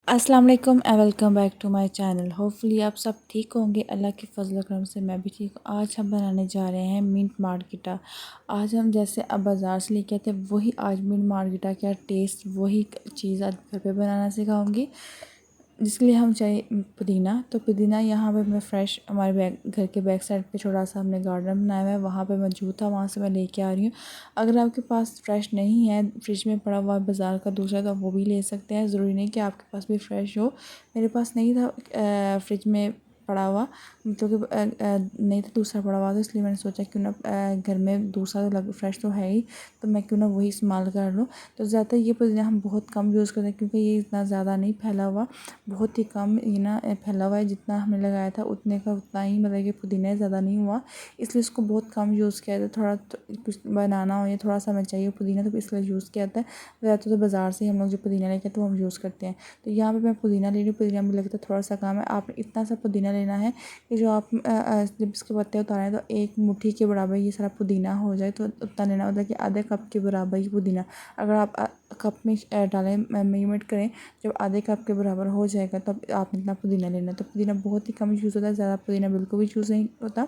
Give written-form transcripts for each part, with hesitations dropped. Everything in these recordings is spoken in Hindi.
अस्सलाम वालेकुम and welcome back to my channel. Hopefully आप सब ठीक होंगे। अल्लाह के फजल करम से मैं भी ठीक हूँ। आज हम बनाने जा रहे हैं मिंट मार्गरिटा। आज हम जैसे अब बाज़ार से लेके आते हैं वही आज मिंट मार्गरिटा का टेस्ट वही चीज़ आज घर पे बनाना सिखाऊंगी। जिसके लिए हम चाहिए पुदीना। तो पुदीना यहाँ पे मैं फ़्रेश हमारे घर के बैक साइड पे थोड़ा सा हमने गार्डन बनाया हुआ है, वहाँ पे मौजूद था, वहाँ से मैं लेके आ रही हूँ। अगर आपके पास फ़्रेश नहीं है, फ्रिज में पड़ा हुआ बाज़ार का दूसरा, तो आप वो भी ले सकते हैं। ज़रूरी नहीं कि आपके पास भी फ़्रेश हो। मेरे पास नहीं था फ्रिज में पड़ा हुआ, मतलब कि नहीं था, दूसरा पड़ा हुआ था, इसलिए मैंने सोचा क्यों ना घर में दूसरा तो लग फ्रेश तो है ही, तो मैं क्यों ना वही इस्तेमाल कर लूँ। तो ज़्यादातर ये पुदीना हम बहुत कम यूज़ करते हैं क्योंकि ये इतना ज़्यादा नहीं फैला हुआ, बहुत ही कम ये ना फैला हुआ है। जितना हमने लगाया था उतने का उतना ही, मतलब कि पुदीना ज़्यादा नहीं हुआ, इसलिए इसको बहुत कम यूज़ किया था। थोड़ा तो कुछ बनाना हो या थोड़ा सा हमें चाहिए पुदीना, तो इसलिए यूज़ किया था। ज़्यादातर तो बाज़ार से ही हम लोग जो पुदीना लेके तो हम यूज़ करते हैं। तो यहाँ पे मैं पुदीना ले रही हूँ। पुदीना मुझे लगता है थोड़ा सा कम है। आपने इतना सा पुदीना लेना है कि जो आप जब इसके पत्ते उतारें तो एक मुट्ठी के बराबर ये सारा पुदीना हो जाए, तो उतना लेना, मतलब कि आधे कप के बराबर ही पुदीना। अगर आप कप में डालें, मेजरमेंट करें, जब आधे कप के बराबर हो जाएगा तब आपने इतना पुदीना लेना। तो पुदीना बहुत ही कम यूज़ होता है, ज़्यादा पुदीना बिल्कुल भी यूज़ नहीं होता।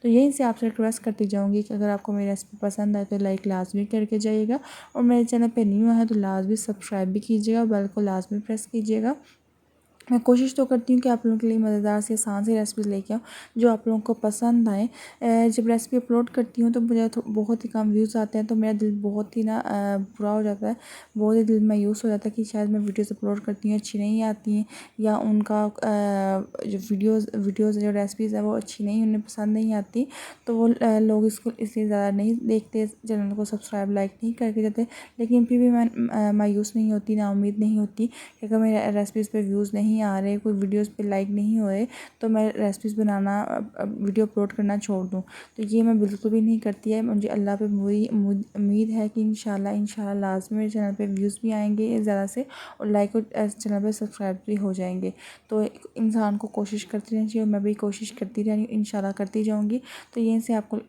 तो यहीं से आपसे रिक्वेस्ट करती जाऊँगी कि अगर आपको मेरी रेसिपी पसंद आए तो लाइक लाजमी करके जाइएगा, और मेरे चैनल पे न्यू है तो लाजमी सब्सक्राइब भी कीजिएगा, बेल को लाजमी प्रेस कीजिएगा। मैं कोशिश तो करती हूँ कि आप लोगों के लिए मज़ेदार से आसान सी रेसिपीज़ लेके आऊँ जो आप लोगों को पसंद आए। जब रेसिपी अपलोड करती हूँ तो मुझे बहुत ही कम व्यूज़ आते हैं, तो मेरा दिल बहुत ही ना बुरा हो जाता है, बहुत ही दिल मायूस हो जाता है कि शायद मैं वीडियोज़ अपलोड करती हूँ अच्छी नहीं आती हैं, या उनका जो वीडियोज़ जो रेसिपीज़ है वो अच्छी नहीं, उन्हें पसंद नहीं आती। तो वो लोग इसको इसलिए ज़्यादा नहीं देखते, चैनल को सब्सक्राइब लाइक नहीं करके जाते। लेकिन फिर भी मैं मायूस नहीं होती, ना उम्मीद नहीं होती कि अगर मेरे रेसिपीज़ पे व्यूज़ नहीं आ रहे, कोई वीडियोज़ पे लाइक नहीं हो रहे, तो मैं रेसिपीज़ बनाना वीडियो अपलोड करना छोड़ दूँ। तो ये मैं बिल्कुल भी नहीं करती है। मुझे अल्लाह पे पूरी उम्मीद है कि इंशाल्लाह लाज़मी मेरे चैनल पे व्यूज़ भी आएंगे ज़्यादा से, और लाइक और चैनल पे सब्सक्राइब भी हो जाएंगे। तो इंसान को कोशिश करती रहनी चाहिए, मैं भी कोशिश करती रही, इंशाल्लाह करती जाऊँगी। तो यहीं से आपको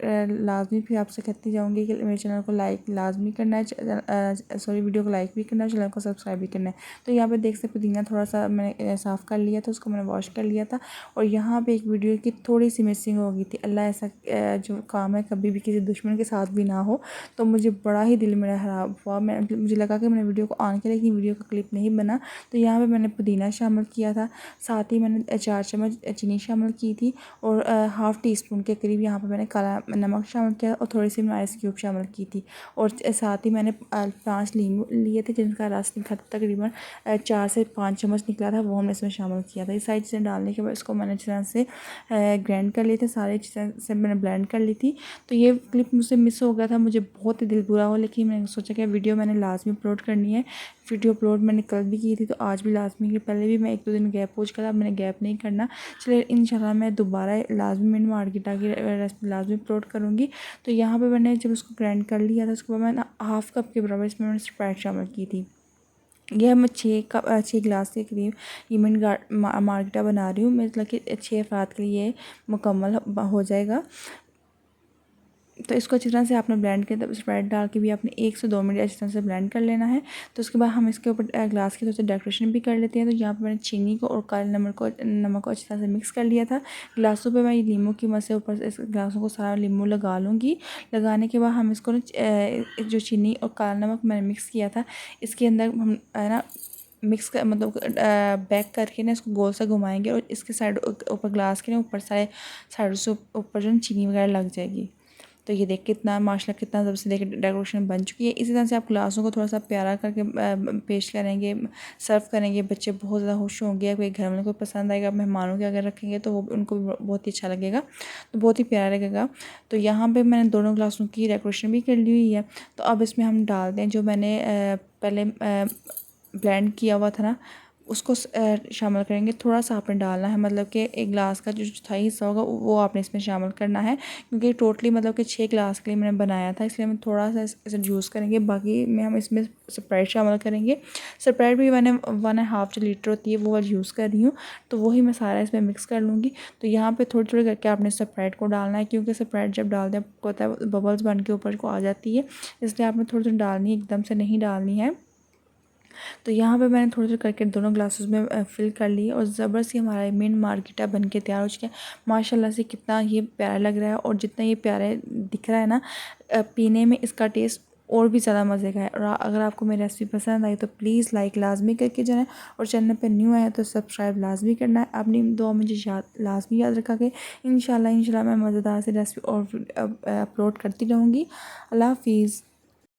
लाजमी फिर आपसे कहती जाऊँगी कि मेरे चैनल को लाइक लाजमी करना है, सॉरी, वीडियो को लाइक भी करना है, चैनल को सब्सक्राइब भी करना है। तो यहाँ पे देख सकते पुदीना थोड़ा सा मैंने साफ़ कर लिया था, उसको मैंने वॉश कर लिया था, और यहाँ पे एक वीडियो की थोड़ी सी मिसिंग हो गई थी। अल्लाह ऐसा जो काम है कभी भी किसी दुश्मन के साथ भी ना हो। तो मुझे बड़ा ही दिल मेरा ख़राब हुआ, मुझे लगा कि मैंने वीडियो को ऑन किया लेकिन वीडियो का क्लिप नहीं बना। तो यहाँ पे मैंने पुदीना शामिल किया था, साथ ही मैंने 4 चम्मच चीनी शामिल की थी, और हाफ़ टी स्पून के करीब यहाँ पे मैंने काला नमक शामिल किया, और थोड़ी सी मैंने आइस क्यूब शामिल की थी, और साथ ही मैंने 5 नींबू लिए थे जिनका रस निकला था, तकरीबन 4 से 5 चम्मच निकला था, वो हमने इसमें शामिल किया था। ये सारी चीज़ें डालने के बाद इसको मैंने अच्छी तरह से ग्राइंड कर लिए थे, सारी चीज़ें से मैंने ब्लेंड कर ली थी। तो ये क्लिप मुझसे मिस हो गया था, मुझे बहुत ही दिल बुरा हुआ, लेकिन मैंने सोचा कि वीडियो मैंने लाजमी अपलोड करनी है। वीडियो अपलोड मैंने कल भी की थी, तो आज भी लाजमी की, पहले भी मैं 1-2 दिन गैप हो चुका था, अब मैंने गैप नहीं करना। चलिए इंशाल्लाह मैं दोबारा लाजमी मिंट मार्गरिटा की रेसिपी लाजमी अपलोड करूँगी। तो यहाँ पे मैंने जब उसको ग्राइंड कर लिया था, उसके बाद मैंने हाफ़ कप के बराबर इसमें मैंने स्प्राइट शामिल की थी। यह मैं 6 गिलास के करीब ये मिंट मार्गरिटा बना रही हूँ, मतलब कि 6 अफराद के लिए मुकम्मल हो जाएगा। तो इसको अच्छी तरह से आपने ब्लेंड किया, स्प्राइट डाल के भी आपने 1 से 2 मिनट अच्छी तरह से ब्लेंड कर लेना है। तो उसके बाद हम इसके ऊपर ग्लास की थोड़ी सी डेकोरेशन भी कर लेते हैं। तो यहाँ पर मैंने चीनी को और काले नमक को अच्छी तरह से मिक्स कर लिया था। गिलासों पे मैं ये नींबू की मस से ऊपर से इस गिलासों को सारा नींबू लगा लूँगी। लगाने के बाद हम इसको जो चीनी और काला नमक मैंने मिक्स किया था, इसके अंदर हम है ना मिक्स कर, मतलब बैक करके ना इसको गोल से घुमाएंगे, और इसके साइड ऊपर ग्लास के ना ऊपर साइड से ऊपर जो चीनी वगैरह लग जाएगी। तो ये देख कितना माशाल्लाह कितना जब से देख डेकोरेशन बन चुकी है। इसी तरह से आप ग्लासों को थोड़ा सा प्यारा करके पेश करेंगे, सर्व करेंगे, बच्चे बहुत ज़्यादा खुश होंगे। कोई घर में कोई पसंद आएगा, मेहमानों के अगर रखेंगे तो वो उनको भी बहुत ही अच्छा लगेगा, तो बहुत ही प्यारा लगेगा। तो यहाँ पे मैंने दोनों ग्लासों की डेकोरेशन भी कर ली हुई है। तो अब इसमें हम डाल दें जो मैंने पहले ब्लेंड किया हुआ था ना, उसको शामिल करेंगे। थोड़ा सा आपने डालना है, मतलब कि एक गिलास का जो चौथाई हिस्सा होगा वो आपने इसमें शामिल करना है, क्योंकि टोटली मतलब कि 6 गिलास के लिए मैंने बनाया था, इसलिए हम थोड़ा सा इसे यूज़ करेंगे। बाकी में हम इसमें स्प्राइट शामिल करेंगे। स्प्राइट भी मैंने 1.5 जो लीटर होती है वो वाली यूज़ कर रही हूँ, तो वही मैं सारा इसमें मिक्स कर लूँगी। तो यहाँ पर थोड़ी थोड़ी करके आपने स्प्राइट को डालना है, क्योंकि स्प्राइट जब डालते हैं आपको पता है बबल्स बन के ऊपर को आ जाती है, इसलिए आपने थोड़ी थोड़ी डालनी है, एकदम से नहीं डालनी है। तो यहाँ पे मैंने थोड़ी थोड़ी करके दोनों ग्लासेस में फिल कर ली और ज़बरदस्ती हमारा मिंट मार्केटा बन के तैयार हो चुका है। माशाल्लाह से कितना ये प्यारा लग रहा है और जितना ये प्यारा दिख रहा है ना, पीने में इसका टेस्ट और भी ज़्यादा मज़े का है। और अगर आपको मेरी रेसिपी पसंद आई तो प्लीज़ लाइक लाजमी करके जाना, और चैनल पे न्यू आया तो सब्सक्राइब लाजमी करना है। अपनी दुआ मुझे लाजमी याद रखा कि इंशाल्लाह मैं मज़ेदार सी रेसिपी और अपलोड करती रहूँगी। अल्लाह हाफिज़।